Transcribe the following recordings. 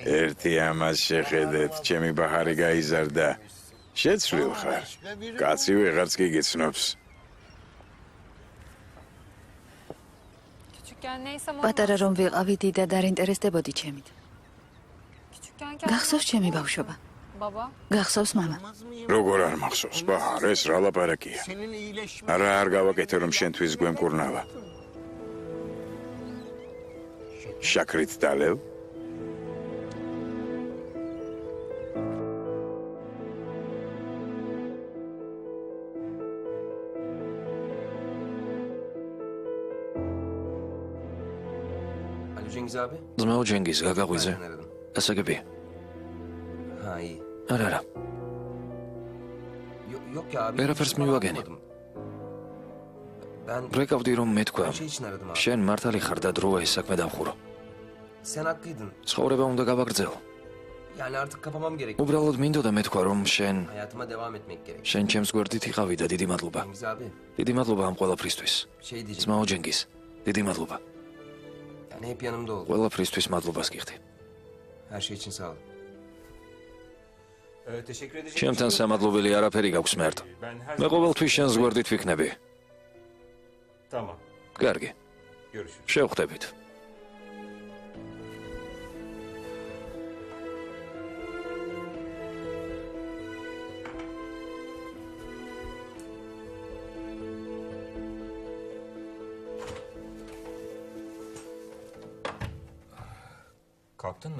ერთი ამას შეხედეთ, ჩემი ბაჰარი გაიზარდა. შეცვლილ ხარ. კაცი ვეღარც გიგიცნობს. პატარა რომ ვიყავი, დიდად არ ინტერესდებოდი ჩემით. გახსოვს ჩემი ბავშვობა? გახსოვს მამა? როგორ არ მახსოვს, ბაჰარ, ეს რა ლაპარაკია? არა არ გავაკეთე რომ შენთვის გვემკურნალა. შაქრით დალევ? ძმაო ჯენგიზ, გაგაღვიძე? გასაგები? არა. ვერაფერს მივაგენი. ბრეკავდი რომ მეთქვა, შენ მართალი ხარ და დროა ეს საქმე დამხურო. ცხოვრება უნდა გავაგრძელო. უბრალოდ მინდოდა მეთქვა რომ შენ ჩემს გვერდით იყავი და დიდი მადლობა. დიდი მადლობა ამ ყველაფრისთვის. ძმაო ჯენგიზ, დიდი მადლობა. ყველაფრისთვის მადლობას გიხდი. ჩემთან სამადლობელი არაფერი გაქვს მერტ. მე ყოველთვის შენს გვერდით ვიქნები. კარგი. შევხვდებით.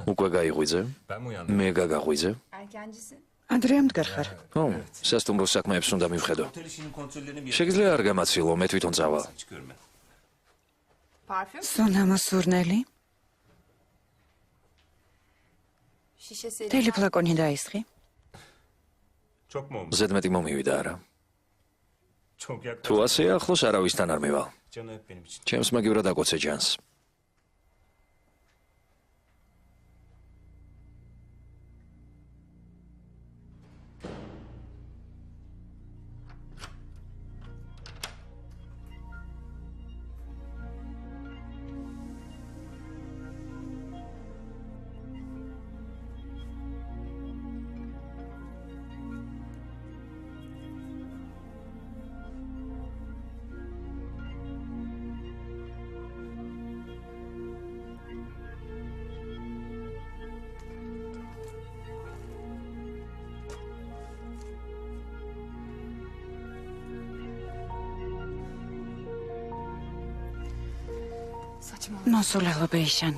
უკვე გაიღვიძე? მე გაგაღვიძე? ადრე ამდგარ ხარ. სასტუმრო საქმეებს უნდა მივხედო. შეგიძლია არ გამაცილო, მე თვითონ წავალ. სონამო სურნელი? თელი ფლაკონი დაისხი? ზედმეტი მომივიდა არა? თუ ასე ახლოს არავისთან არ მივალ. ჩემს მაგივრად აკოცე ჯანს. მოსულელო ბეიშან.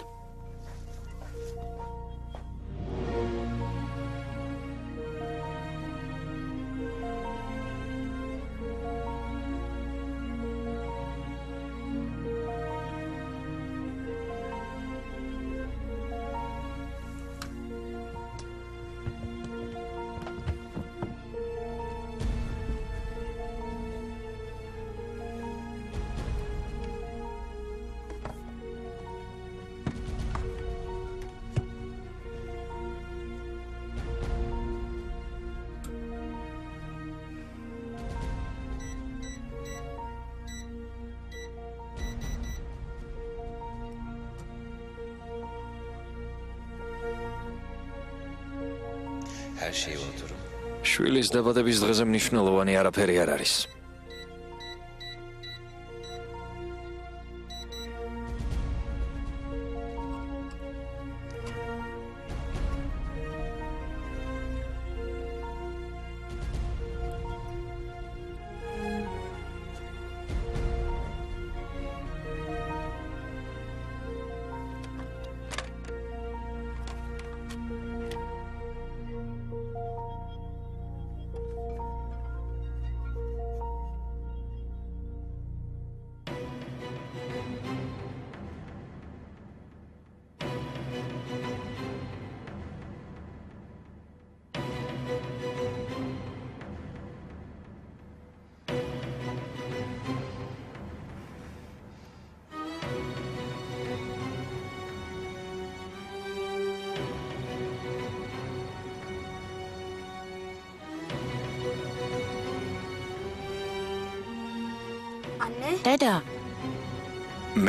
შვილის დაბადების დღეზე მნიშვნელოვანი არაფერი არ არის.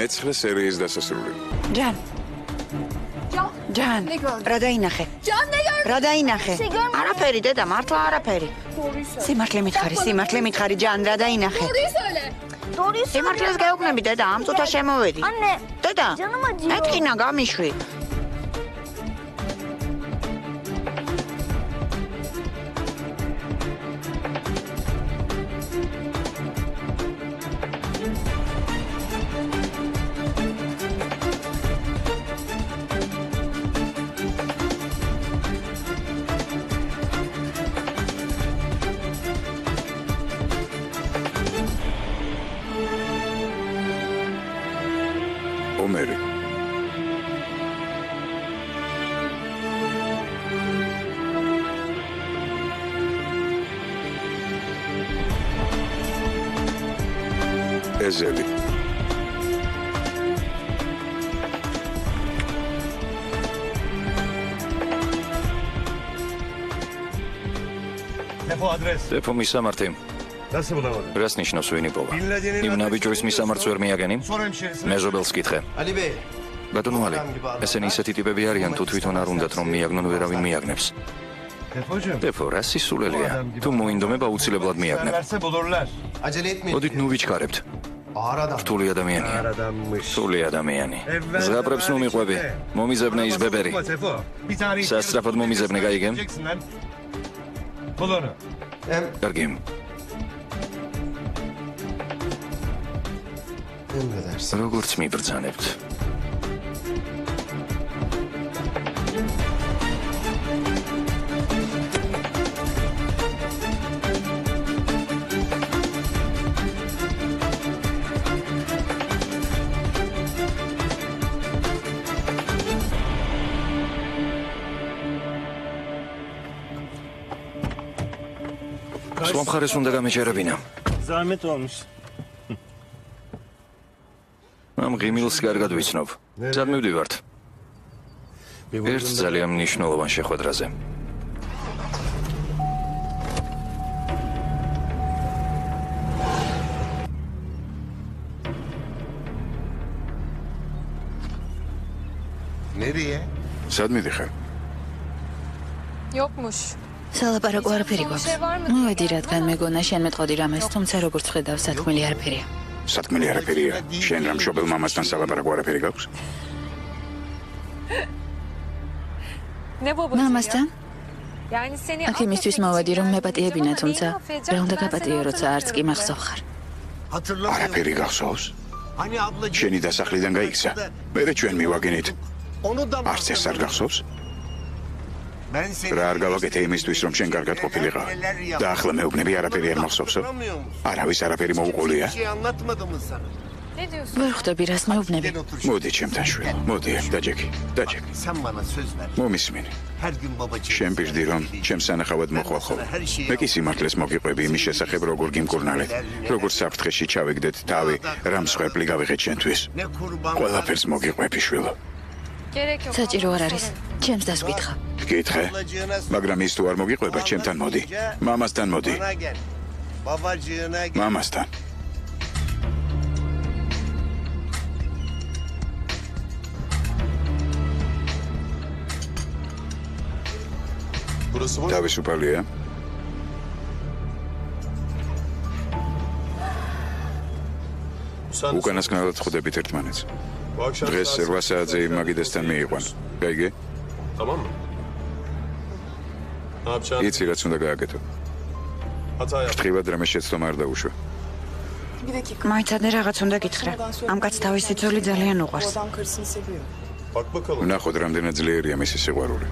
მეცხრე სერიის დასასრული. ჯან. ჯან, რა დაინახე? რა დაინახე? არაფერი, დედა, მართლა არაფერი. სიმართლე მითხარი, ჯან, რა დაინახე? სიმართლეს გაუგნები, დედა, ამ წუთა შემოვედი. დედა, მეთქინა გამიშვი. ომერი. ეზელი. დეფო მისამართი. რას ნიშნავს ვინი პოვა? იმ ნაბიჯის მისამართს ვერ მიაგენი? მეზობელს კითხე. ბატონო ალი, ესენი ისეთი ტიპები არიან, თუ თვითონ არ უნდათ რომ მიაგნონ, ვერავინ მიაგნებს. დეფო, რა სისულელია? თუ მოინდომება უცილებლად მიაგნებ. მოდით ნუ ვიჩქარებთ. რთული ადამიანია. რთული ადამიანი. ზღაპრებს ნუ მიყვები. მომიზებნე ის ბებერი. სასწრაფოდ მომიზებნე, გაიგე? კარგი. როგორც მიბრძანებთ. სხვა მხარეს უნდა გამეჯერებინა. ამ ღიმილს კარგად ვიცნობ. სად მივდივართ? ერთ ძალიან მნიშვნელოვან შეხვედრაზე. სად მიდიხარ? Yokmuş. სალაპარაკო არაფერი გვაქვს. მოვედი, რადგან მეგონა შენ მეტყოდი რამეს, თუმცა როგორც ხედავ, სათქმელი არაფერია. სათქმელი არაფერია. შენ რა მშობელ მამასთან სალაპარაკო არაფერი გაქვს? Ne babası მამასთან? Yani seni აქ იმისთვის მოვედი, რომ მეპატიებინა, თუმცა რა უნდა გაპატიო, როცა არც კი მახსოვ ხარ. არაფერი გახსოვს? შენი დასახლიდან გაიქცა. მერე ჩვენ მივაგინით. არც ეს არ გახსოვს? რა არ გავაკეთე იმისთვის, რომ შენ კარგად ყოფილიყავ. და ახლა მეუბნები არაფერი არ მახსოვსო? არავის არაფერი მოუყოლია? ne diyorsun? ვერ ხვდები, რას მეუბნები. მოდი ჩემთან შვილი. მოდი, დაჯექი. მომისმინე. შენ პირდი რომ ჩემს სანახავად მოხვალ ხოლმე. მე კი სიმართლეს მოგიყვები იმის შესახებ, როგორ გიმკურნალეთ, როგორ საფრთხეში ჩავეგდეთ თავი, რამ მსხვერპლი გავიღეთ შენთვის. ყველაფერს მოგიყვები შვილო. Gerek yok. საჭირო არ არის. ჩემს დასკითხა. გითხე, მაგრამ ის თუ არ მოგიყვება, ჩემთან მოდი. მამასთან მოდი. მამასთან. თავისუფალია. უკანასკნელად ხვდებით ერთმანეთს. დღეს 8 საათზე მაგიდესთან მიიყვან. გაიგე? იცი რაც უნდა გააკეთო. ფრთხილად რამე შეცდომა არ დაუშვა. მაიცადე რაღაც უნდა გითხრა. ამ კაცს თავისი ძოლი ძალიან უყვარს. ვნახოთ რამდენად ძლიერია მისი სიყვარული.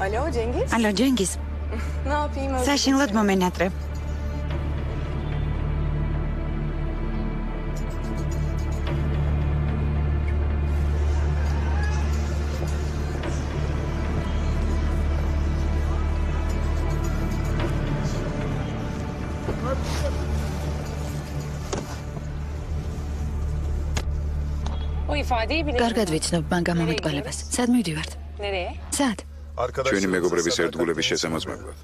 Alo Cengiz. ალო, ჯენგიზ, Ne yapayım öyle? საშინლად მომენატრე. O ifadeyi bile. კარგად ვიცნობ მან გამომეტყველებას. სად მივდივართ? Nereye? სად? ჩვენი მეგობრების ერთგულების შესამოწმებლად.